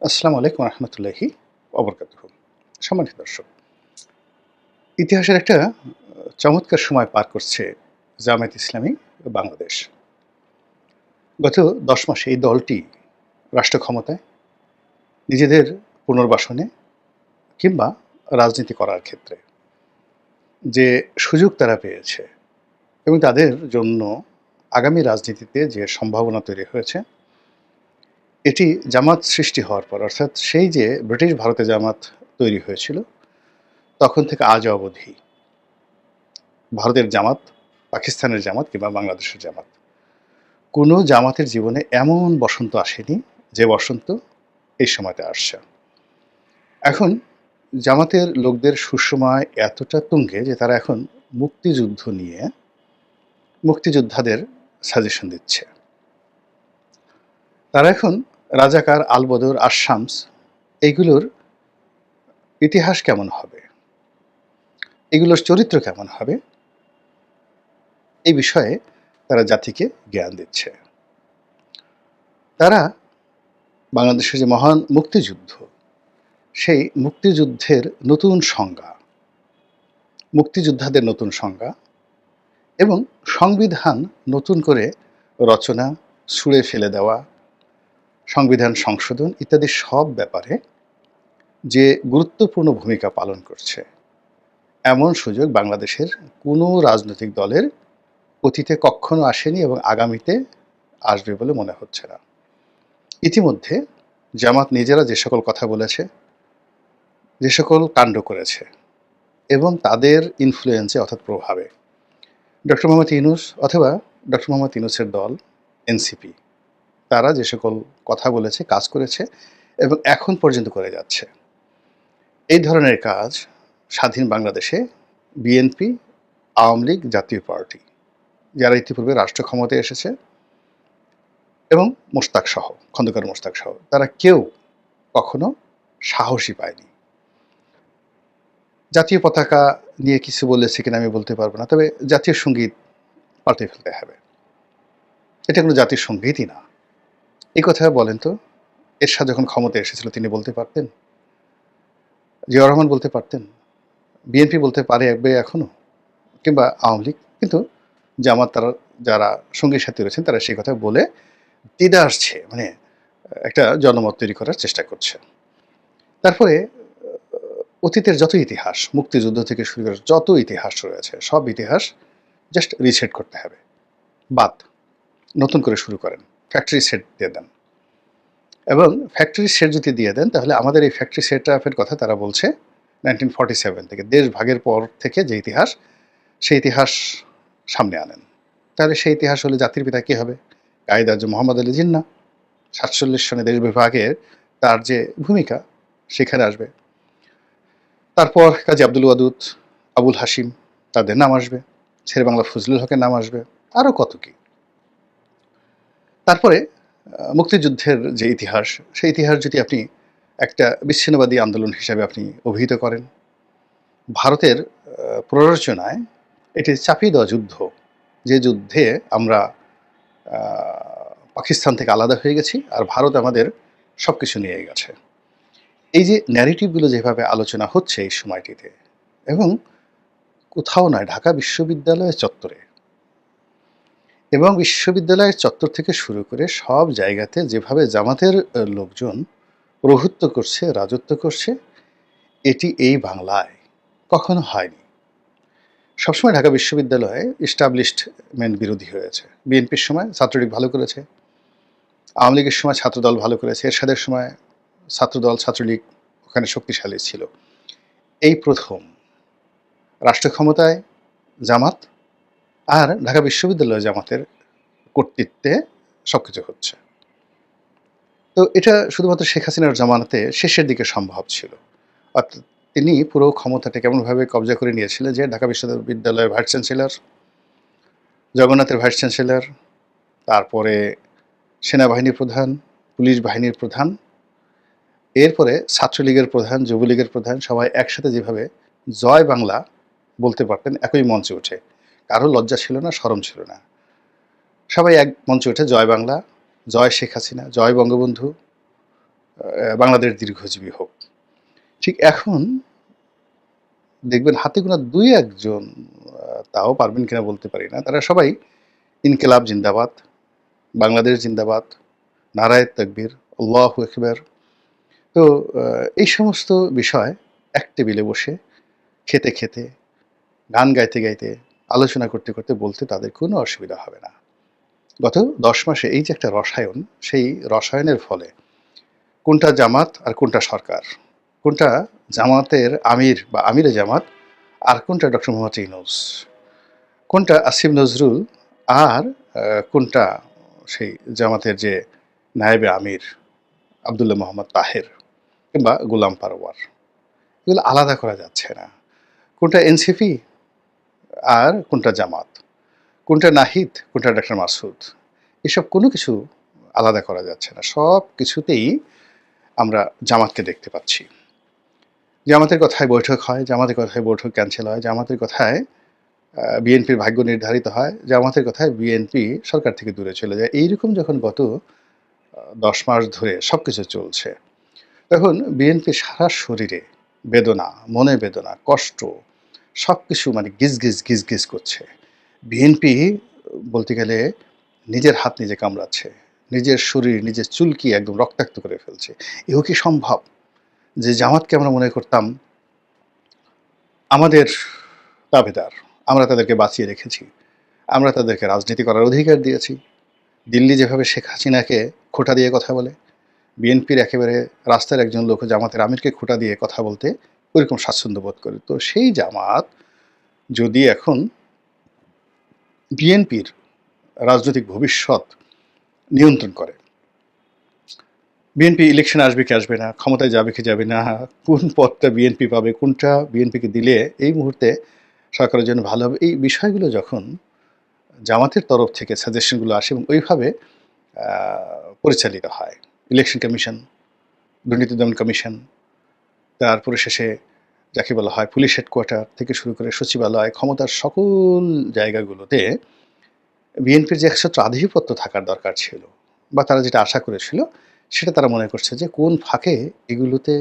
আসসালামু আলাইকুম রহমতুল্লাহি ওবরকাতুহু। সম্মানিত দর্শক, ইতিহাসের একটা চমৎকার সময় পার করছে জামায়াত ইসলামী বাংলাদেশ। গত ১০ মাসে এই দলটি রাষ্ট্র ক্ষমতায়, নিজেদের পুনর্বাসনে কিংবা রাজনীতি করার ক্ষেত্রে যে সুযোগ তারা পেয়েছে এবং তাদের জন্য আগামী রাজনীতিতে যে সম্ভাবনা তৈরি হয়েছে, এটি জামাত সৃষ্টি হওয়ার পর, অর্থাৎ সেই যে ব্রিটিশ ভারতে জামাত তৈরি হয়েছিল তখন থেকে আজ অবধি ভারতের জামাত, পাকিস্তানের জামাত কিংবা বাংলাদেশের জামাত, কোনো জামাতের জীবনে এমন বসন্ত আসেনি যে বসন্ত এই সময়তে আসছে। এখন জামাতের লোকদের সুসময় এতটা তুঙ্গে যে তারা এখন মুক্তিযুদ্ধ নিয়ে মুক্তিযোদ্ধাদের সাজেশন দিচ্ছে। তারা এখন রাজাকার, আলবদর, আশামস এইগুলোর ইতিহাস কেমন হবে, এগুলোর চরিত্র কেমন হবে, এই বিষয়ে তারা জাতিকে জ্ঞান দিচ্ছে। তারা বাংলাদেশের যে মহান মুক্তিযুদ্ধ, সেই মুক্তিযুদ্ধের নতুন সংজ্ঞা, মুক্তিযোদ্ধাদের নতুন সংজ্ঞা এবং সংবিধান নতুন করে রচনা, ছুঁড়ে ফেলে দেওয়া, সংবিধান সংশোধন ইত্যাদি সব ব্যাপারে যে গুরুত্বপূর্ণ ভূমিকা পালন করছে, এমন সুযোগ বাংলাদেশের কোনো রাজনৈতিক দলের অতীতে কখনো আসেনি এবং আগামীতে আসবে বলে মনে হচ্ছে না। ইতিমধ্যে জামাত নিজেরা যে সকল কথা বলেছে, যে সকল কাণ্ড করেছে এবং তাদের ইনফ্লুয়েন্সে অর্থাৎ প্রভাবে ডক্টর মোহাম্মদ ইউনূস অথবা ডক্টর মোহাম্মদ ইউনূসের দল এনসিপি, তারা যে সকল কথা বলেছে, কাজ করেছে এবং এখন পর্যন্ত করে যাচ্ছে, এই ধরনের কাজ স্বাধীন বাংলাদেশে বিএনপি, আওয়ামী লীগ, জাতীয় পার্টি, যারা ইতিপূর্বে রাষ্ট্র ক্ষমতায় এসেছে এবং মোশতাক সহ, খন্দকার মোশতাক সহ, তারা কেউ কখনো সাহসী পায়নি। জাতীয় পতাকা নিয়ে কিছু বলেছে কিনা আমি বলতে পারবো না, তবে জাতীয় সঙ্গীত পাল্টে ফেলতে হবে, এটা কোনো জাতীয় সঙ্গীতই না। এই কথা বলেন তো, এরশাদ যখন ক্ষমতায় এসেছিল তিনি বলতে পারতেন? জিয়াউর রহমান বলতে পারতেন? বিএনপি বলতে পারে এখনো, কিংবা আওয়ামী লীগ? কিন্তু জামাত, তারা যারা সঙ্গী সাথী রয়েছেন তারা সেই কথা বলে দ্বিধা আসছে, মানে একটা জনমত তৈরি করার চেষ্টা করছে। তারপরে অতীতের যত ইতিহাস, মুক্তিযুদ্ধ থেকে শুরু করে যত ইতিহাস রয়েছে, সব ইতিহাস জাস্ট রিসেট করতে হবে, বাদ, নতুন করে শুরু করেন, ফ্যাক্টরি সেট দিয়ে দেন। এবং ফ্যাক্টরি সেট যদি দিয়ে দেন তাহলে আমাদের এই ফ্যাক্টরি সেট আপের কথা তারা বলছে 1947 থেকে, দেশ ভাগের পর থেকে যে ইতিহাস, সেই ইতিহাস সামনে আনেন। তাহলে সেই ইতিহাস হলে জাতির পিতা কী হবে? কায়েদ আজম মোহাম্মদ আলী জিন্নাহ। 47 সনে দেশ বিভাগের তার যে ভূমিকা সেখানে আসবে। তারপর কাজী আব্দুল ওয়াদুদ, আবুল হাসিম, তাদের নাম আসবে, শের বাংলা ফজলুল হকের নাম আসবে, আরও কত কি। তারপরে মুক্তিযুদ্ধের যে ইতিহাস, সেই ইতিহাস যদি আপনি একটা বিচ্ছিন্নবাদী আন্দোলন হিসাবে আপনি অভিহিত করেন, ভারতের প্ররোচনায় এটি চাপিয়ে দেওয়া যুদ্ধ, যে যুদ্ধে আমরা পাকিস্তান থেকে আলাদা হয়ে গেছি আর ভারত আমাদের সব কিছু নিয়ে গেছে, এই যে ন্যারেটিভগুলো যেভাবে আলোচনা হচ্ছে এই সময়টিতে, এবং কোথাও নয়, ঢাকা বিশ্ববিদ্যালয়ের চত্বরে এবং বিশ্ববিদ্যালয়ের চত্বর থেকে শুরু করে সব জায়গাতে যেভাবে জামাতের লোকজন প্রভুত্ব করছে, রাজত্ব করছে, এটি এই বাংলায় কখনো হয়নি। সবসময় ঢাকা বিশ্ববিদ্যালয়ে ইস্টাবলিশমেন্ট বিরোধী হয়েছে। বিএনপির সময় ছাত্রলীগ ভালো করেছে, আওয়ামী লীগের সময় ছাত্রদল ভালো করেছে, এরশাদের সময় ছাত্রদল, ছাত্রলীগ ওখানে শক্তিশালী ছিল। এই প্রথম রাষ্ট্র ক্ষমতায় জামাত আর ঢাকা বিশ্ববিদ্যালয় জামাতের কর্তৃত্বে সব কিছু হচ্ছে। তো এটা শুধুমাত্র শেখ হাসিনার জামানাতে শেষের দিকে সম্ভব ছিল। অর্থাৎ তিনি পুরো ক্ষমতাটা কেমনভাবে কবজা করে নিয়েছিলেন যে ঢাকা বিশ্ববিদ্যালয়ের ভাইস চ্যান্সেলর, জগন্নাথের ভাইস চ্যান্সেলর, তারপরে সেনাবাহিনীর প্রধান, পুলিশ বাহিনীর প্রধান, এরপরে ছাত্রলীগের প্রধান, যুবলীগের প্রধান, সবাই একসাথে যেভাবে জয় বাংলা বলতে পারতেন একই মঞ্চে উঠে, কারো লজ্জা ছিল না, শরম ছিল না, সবাই এক মঞ্চে উঠে জয় বাংলা, জয় শেখ হাসিনা, জয় বঙ্গবন্ধু, বাংলাদেশ দীর্ঘজীবী হোক। ঠিক এখন দেখবেন হাতে গোনা ২-১ জন, তাও পারবেন কিনা বলতে পারি না। তারা সবাই ইনকিলাব জিন্দাবাদ, বাংলাদেশ জিন্দাবাদ, নারায়ে তাকবীর, আল্লাহু আকবার। তো এই সমস্ত বিষয় এক টেবিলে বসে খেতে, খেতে, গান গাইতে, গাইতে, আলোচনা করতে, করতে বলতে তাদের কোনো অসুবিধা হবে না। গত ১০ মাসে এই যে একটা রসায়ন, সেই রসায়নের ফলে কোনটা জামাত আর কোনটা সরকার, কোনটা জামাতের আমির বা আমিরে জামাত আর কোনটা ডক্টর মোহাম্মদ ইউনূস, কোনটা আসিফ নজরুল আর কোনটা সেই জামাতের যে নায়েবে আমির আব্দুল্লাহ মোহাম্মদ তাহের কিংবা গোলাম পারওয়ার, এগুলো আলাদা করা যাচ্ছে না। কোনটা এনসিপি আর কোনটা জামাত, কোনটা নাহিদ, কোনটা ডক্টর মাসুদ, এসব কোনো কিছু আলাদা করা যাচ্ছে না। সব কিছুতেই আমরা জামাতকে দেখতে পাচ্ছি। জামাতের কথায় বৈঠক হয়, জামাতের কথায় বৈঠক ক্যান্সেল হয়, জামাতের কথায় বিএনপির ভাগ্য নির্ধারিত হয়, জামাতের কথায় বিএনপি সরকার থেকে দূরে চলে যায়। এইরকম যখন গত ১০ মাস ধরে সবকিছু চলছে, তখন বিএনপির সারা শরীরে বেদনা, মনে বেদনা, কষ্ট, সবকিছু মানে গিজগিজ, গিজগিজ করছে। বিএনপি বলতে গেলে নিজের হাত নিজে কামড়াচ্ছে, নিজের শরীর, নিজের চুলকি একদম রক্তাক্ত করে ফেলছে। এও কি সম্ভব? যে জামাতকে আমরা মনে করতাম আমাদের দাবেদার, আমরা তাদেরকে বাঁচিয়ে রেখেছি, আমরা তাদেরকে রাজনীতি করার অধিকার দিয়েছি। দিল্লি যেভাবে শেখ হাসিনাকে খোঁটা দিয়ে কথা বলে, বিএনপির একেবারে রাস্তার একজন লোক জামাতের আমিরকে খোঁটা দিয়ে কথা বলতে ওইরকম স্বাচ্ছন্দ্য বোধ করে। তো সেই জামাত যদি এখন বিএনপির রাজনৈতিক ভবিষ্যৎ নিয়ন্ত্রণ করে, বিএনপি ইলেকশনে আসবে কি আসবে না, ক্ষমতায় যাবে কি যাবে না, কোন পদটা বিএনপি পাবে, কোনটা বিএনপিকে দিলে এই মুহূর্তে সরকারের জন্য ভালো হবে, এই বিষয়গুলো যখন জামাতের তরফ থেকে সাজেশনগুলো আসে এবং ওইভাবে পরিচালিত হয়, ইলেকশন কমিশন, দুর্নীতি দমন কমিশন, তারপরে শেষে যাকে বলা হয় পুলিশ হেডকোয়ার্টার থেকে শুরু করে সচিবালয়, ক্ষমতার সকল জায়গাগুলোতে বিএনপির যে একশো আধিপত্য থাকার দরকার ছিল বা তারা যেটা আশা করেছিল, সেটা তারা মনে করছে যে কোন ফাঁকে এগুলোতে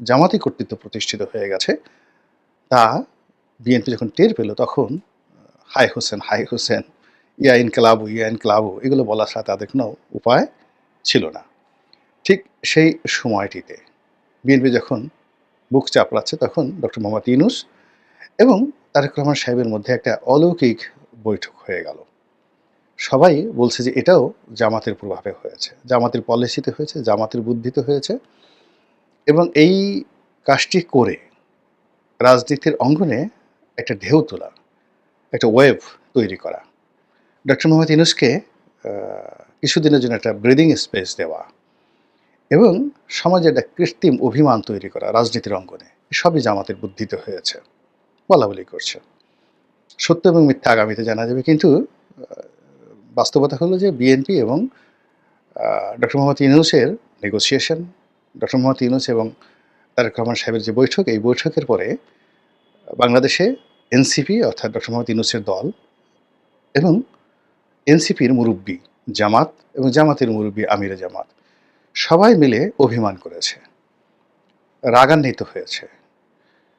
জামাতি কর্তৃত্ব প্রতিষ্ঠিত হয়ে গেছে, তা বিএনপি যখন টের পেল তখন হাই হোসেন, হাই হোসেন, ইয়া ইনকলাবু, ইয়া ইনকলাবু, এগুলো বলা ছাড়া তাদের কোনো উপায় ছিল না। ঠিক সেই সময়টিতে বিএনপি যখন বুক চাপড়াচ্ছে, তখন ডক্টর মোহাম্মদ ইউনূস এবং তারেক রহমান সাহেবের মধ্যে একটা অলৌকিক বৈঠক হয়ে গেল। সবাই বলছে যে এটাও জামাতের প্রভাবে হয়েছে, জামাতের পলিসিতে হয়েছে, জামাতের বুদ্ধিতে হয়েছে এবং এই কাজটি করে রাজনীতির অঙ্গনে একটা ঢেউ তোলা, একটা ওয়েভ তৈরি করা, ডক্টর মোহাম্মদ ইউনূসকে কিছুদিনের জন্য একটা ব্রিদিং স্পেস দেওয়া এবং সমাজে একটা কৃত্রিম অভিমান তৈরি করা রাজনীতির অঙ্গনে, সবই জামাতের বুদ্ধিতে হয়েছে বলা বলি করছে। সত্য এবং মিথ্যা আগামীতে জানা যাবে, কিন্তু বাস্তবতা হলো যে বিএনপি এবং ডক্টর মোহাম্মদ ইউনূসের নেগোসিয়েশন, ডক্টর মোহাম্মদ ইউনূস এবং তারেক রহমান সাহেবের যে বৈঠক, এই বৈঠকের পরে বাংলাদেশে এনসিপি অর্থাৎ ডক্টর মোহাম্মদ ইউনূসের দল এবং এনসিপির মুরব্বী জামাত এবং জামাতের মুরব্বী আমিরে জামাত সবাই মিলে অভিমান করেছে, রাগান্বিত হয়েছে,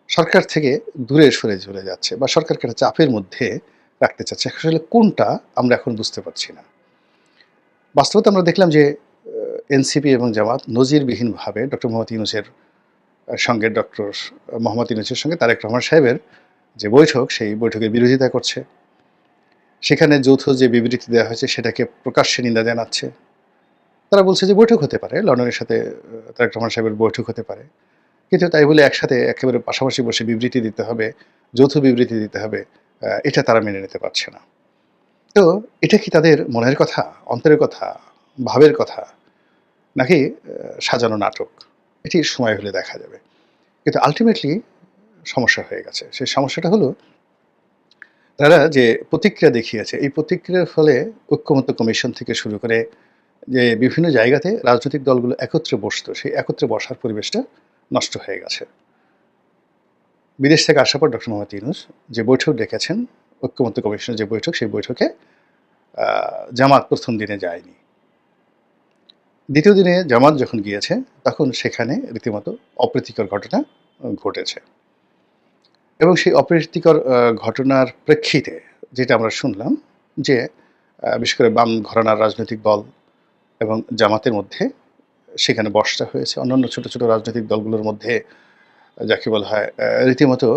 সরকার থেকে দূরে সরে চলে যাচ্ছে বা সরকারকে একটা চাপের মধ্যে রাখতে চাচ্ছে। আসলে কোনটা আমরা এখন বুঝতে পারছি না। বাস্তবতা আমরা দেখলাম যে এনসিপি এবং জামাত নজিরবিহীনভাবে ডক্টর মোহাম্মদ ইউনূসের সঙ্গে ডক্টর মোহাম্মদ ইউনূসের সঙ্গে তারেক রহমান সাহেবের যে বৈঠক, সেই বৈঠকের বিরোধিতা করছে। সেখানে যৌথ যে বিবৃতি দেওয়া হয়েছে সেটাকে প্রকাশ্যে নিন্দা জানাচ্ছে। তারা বলছে যে বৈঠক হতে পারে, লন্ডনের সাথে তারেক রহমান সাহেবের বৈঠক হতে পারে, কিন্তু তাই বলে একসাথে একেবারে পাশাপাশি বসে বিবৃতি দিতে হবে, যৌথ বিবৃতি দিতে হবে, এটা তারা মেনে নিতে পারছে না। তো এটা কি তাদের মনের কথা, অন্তরের কথা, ভাবের কথা, নাকি সাজানো নাটক? এটি সময় হলে দেখা যাবে। কিন্তু আল্টিমেটলি সমস্যা হয়ে গেছে। সেই সমস্যাটা হলো তারা যে প্রতিক্রিয়া দেখিয়েছে, এই প্রতিক্রিয়ার ফলে ঐক্যমত্য কমিশন থেকে শুরু করে যে বিভিন্ন জায়গাতে রাজনৈতিক দলগুলো একত্রে বসতো, সেই একত্রে বসার পরিবেশটা নষ্ট হয়ে গেছে। বিদেশ থেকে আসার পর ডক্টর মোহাম্মদ ইউনূস যে বৈঠক ডেকেছেন, ঐক্যমত্য কমিশনের যে বৈঠক, সেই বৈঠকে জামাত প্রথম দিনে যায়নি। দ্বিতীয় দিনে জামাত যখন গিয়েছে, তখন সেখানে রীতিমতো অপ্রীতিকর ঘটনা ঘটেছে। এবং সেই অপ্রীতিকর ঘটনার প্রেক্ষিতে যেটা আমরা শুনলাম যে, বিশেষ করে বাম ঘরানার রাজনৈতিক দল এবং জামাতের মধ্যে সেখানে বচসা হয়েছে। অন্যান্য ছোট, ছোট রাজনৈতিক দলগুলোর মধ্যে যাকে বলা হয় রীতিমতো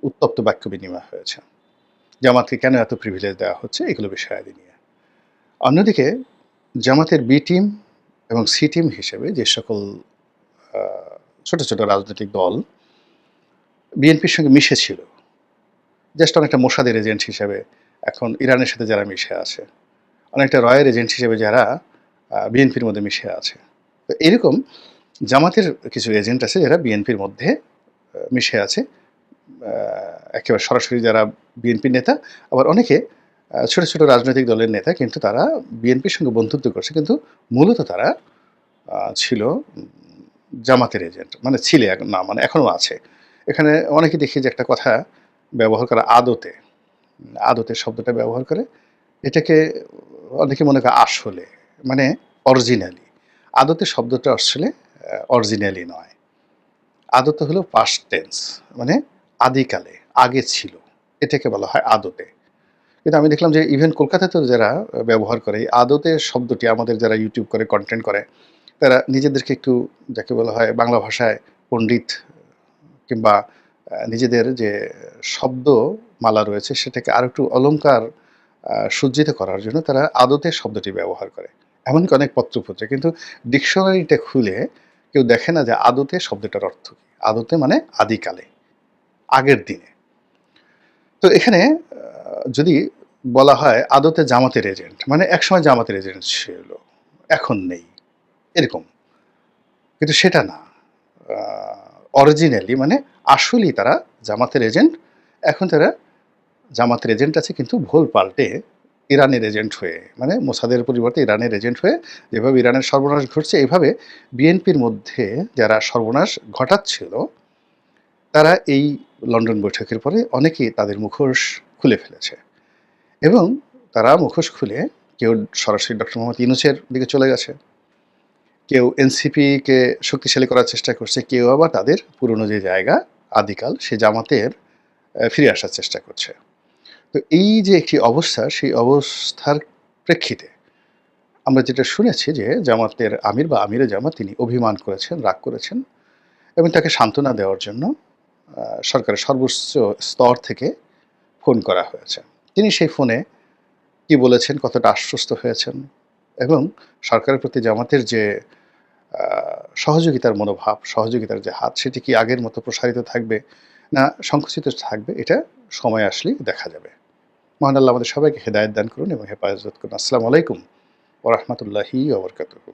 উত্তপ্ত বাক্য বিনিময় হয়েছে। জামাতকে কেন এত প্রিভিলেজ দেওয়া হচ্ছে, এগুলো বিষয়াদি নিয়ে। অন্যদিকে জামাতের বি টিম এবং সি টিম হিসেবে যে সকল আ ছোট, ছোট রাজনৈতিক দল বিএনপির সঙ্গে মিশেছিল, জাস্ট অনেকটা মোসাদের এজেন্ট হিসেবে এখন ইরানের সাথে যারা মিশে আছে, অনেকটা রয়ের এজেন্ট হিসেবে যারা বিএনপির মধ্যে মিশে আছে। তো এরকম জামাতের কিছু এজেন্ট আছে যারা বিএনপির মধ্যে মিশে আছে। একেবারে সরাসরি যারা বিএনপির নেতা, আবার অনেকে ছোট, ছোট রাজনৈতিক দলের নেতা, কিন্তু তারা বিএনপির সঙ্গে বন্ধুত্ব করছে। কিন্তু মূলত তারা ছিল জামাতের এজেন্ট। মানে ছিলে, না মানে এখনো আছে। এখানে অনেকে দেখি যে একটা কথা ব্যবহার করা আদতে। আদতে শব্দটা ব্যবহার করে। এটাকে অনেকে মনে করে আসলে, মানে অরিজিনালি। আদতে শব্দটা আসলে অরিজিনালি নয়। আদতে হলো পাস্ট টেন্স, মানে আদিকালে, আগে ছিল। এটাকে বলা হয় আদতে। কিন্তু আমি দেখলাম যে ইভেন কলকাতাতেও যারা ব্যবহার করে, এই আদতে শব্দটি আমাদের যারা ইউটিউব করে, কনটেন্ট করে, তারা নিজেদেরকে একটু যাকে বলা হয় বাংলা ভাষায় পণ্ডিত কিংবা নিজেদের যে শব্দমালা রয়েছে সেটাকে আরো একটু অলংকার সজ্জিত করার জন্য তারা আদতে শব্দটি ব্যবহার করে। এমনকি অনেক পত্রপত্রে। কিন্তু ডিকশনারিটা খুলে কেউ দেখে না যে আদতে শব্দটার অর্থ কী? আদতে মানে আদিকালে, আগের দিনে। তো এখানে যদি বলা হয় আদতে জামাতের এজেন্ট, মানে একসময় জামাতের এজেন্ট ছিল, এখন নেই, এরকম। কিন্তু সেটা না। অরিজিনালি মানে আসলেই তারা জামাতের এজেন্ট। এখন তারা জামাতের এজেন্ট আছে, কিন্তু ভুল পাল্টে ইরানের এজেন্ট হয়ে, মানে মোসাদের পরিবর্তে ইরানের এজেন্ট হয়ে যেভাবে ইরানের সর্বনাশ ঘটছে, এভাবে বিএনপির মধ্যে যারা সর্বনাশ ঘটাচ্ছিল তারা এই লন্ডন বৈঠকের পরে অনেকেই তাদের মুখোশ খুলে ফেলেছে। এবং তারা মুখোশ খুলে কেউ সরাসরি ডক্টর মোহাম্মদ ইউনূসের দিকে চলে গেছে, কেউ এনসিপিকে শক্তিশালী করার চেষ্টা করছে, কেউ আবার তাদের পুরনো যে জায়গা আদিকাল সে জামাতের ফিরে আসার চেষ্টা করছে। তো এই যে একটি অবস্থা, সেই অবস্থার প্রেক্ষিতে আমরা যেটা শুনেছি যে জামাতের আমির বা আমিরে জামাত তিনি অভিমান করেছেন, রাগ করেছেন এবং তাকে সান্ত্বনা দেওয়ার জন্য সরকারের সর্বোচ্চ স্তর থেকে ফোন করা হয়েছে। তিনি সেই ফোনে কি বলেছেন, কতটা আশ্বস্ত হয়েছেন এবং সরকারের প্রতি জামাতের যে সহযোগিতার মনোভাব, সহযোগিতার যে হাত, সেটি কি আগের মতো প্রসারিত থাকবে না সংকুচিত থাকবে, এটা সময় আসলেই দেখা যাবে। মহান আল্লাহ আমাদের সবাইকে হেদায়েত দান করুন এবং হেফাজত করুন। আসসালামু আলাইকুম ওয়া রাহমাতুল্লাহি ওয়া বারাকাতুহু।